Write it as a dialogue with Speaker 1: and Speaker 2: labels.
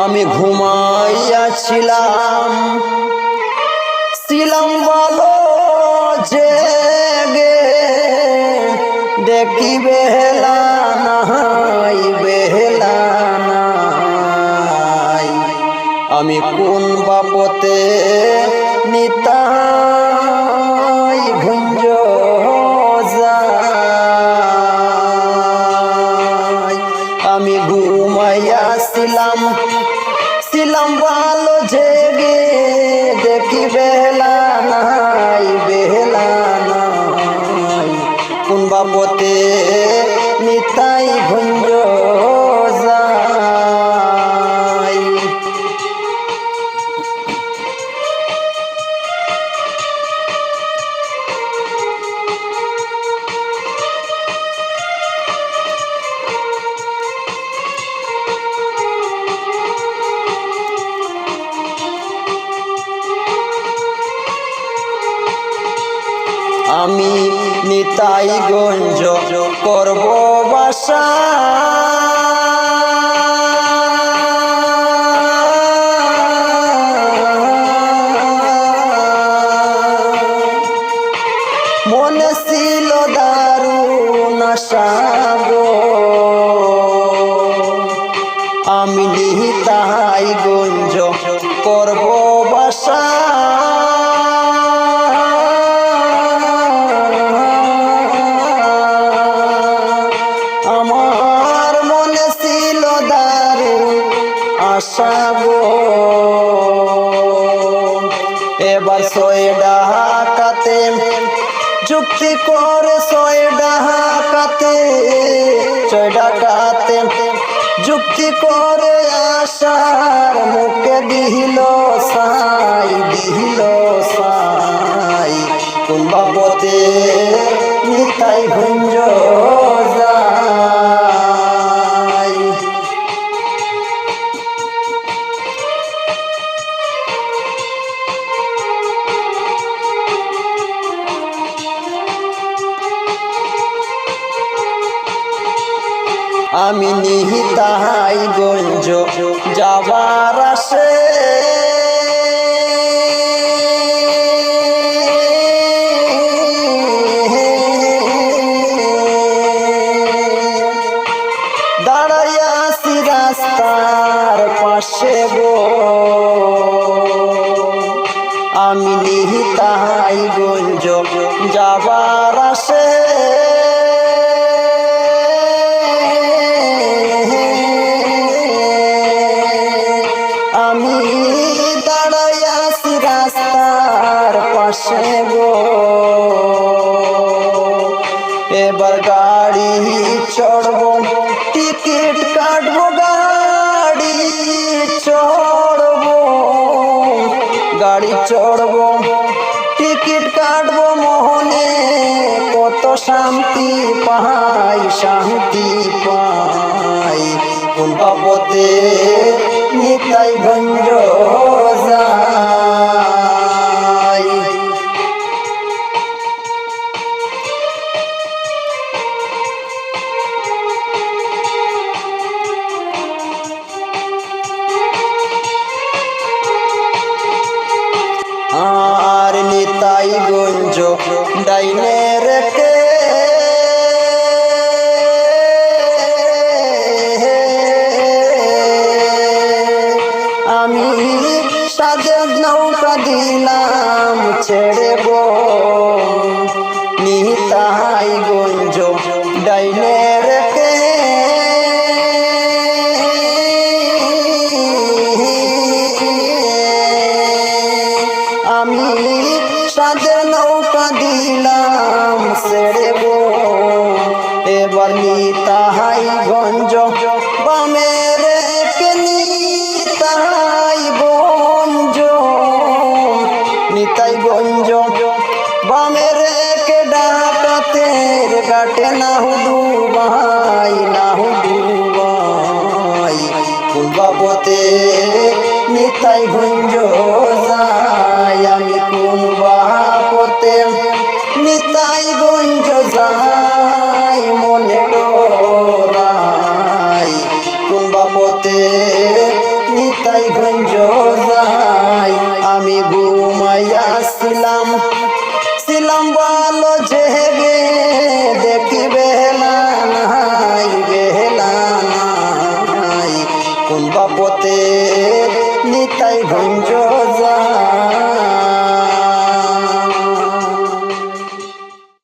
Speaker 1: আমি ঘুমাইয়াছিলাম ছিলাম ভালো জেগে দেখি বেলা নাই বেলা নাই আমি কোন বাপতে নিতাই ভুঞ্জ যাই আমি ঘুমাইয়াছিলাম ছিলাম ভালো জেগে দেখি বেলা নাই বেলা নাই কোন বাপতে নিতাই ভুঞ্জ যাই আমি নিতাইগঞ্জ করব বাসা মনে ছিল দারুণ আশা গো আমি নিতাইগঞ্জ করব বাসা আমার মনে ছিল দারুণ আশা গো এবার ছয় ডাকাতে যুক্তি করে ছয় ডাকাতে যুক্তি করে আশার মুখে দিল সাই কোন বাপতে নিতাই ভুঞ্জ যাই আমি নিতাইগঞ্জ যাবার আসে দাঁড়াইয়াছি রাস্তার পাশে গো আমি নিতাইগঞ্জ যাবার আসে আমি দাঁড়াইয়াছি রাস্তার পাশে গো এবার গাড়ি চড়ব টিকিট কাটব গাড়ি চড়ব টিকিট কাটব মোহনে কত শান্তি পাই কোন বাপতে নিতাইগঞ্জ যাই আর নিতাইগঞ্জ ডাইনে রেখে আমি সাদের নৌকা দিলাম ছেড়ে গো নিতাইগঞ্জ ডাইনে রেখে আমি সাদের নৌকা দিলাম ছেড়ে গো এবার নিতাইগঞ্জ বামে রেখে নিতাইগঞ্জ বামে রেখে ডাকাতের কাটে নাহু ডুবাই কোন বাপতে নিতাইগঞ্জ যাই আমি কোন বাপতে নিতাইগঞ্জ যাই মনে ডোরাই কোন বাপতে নিতাই গঞ্জ যাই আমি ঘুমাইয়াছিলাম ছিলাম ভালো জেগে দেখি বেলা নাই কোন বাপতে নিতাই গঞ্জ যাই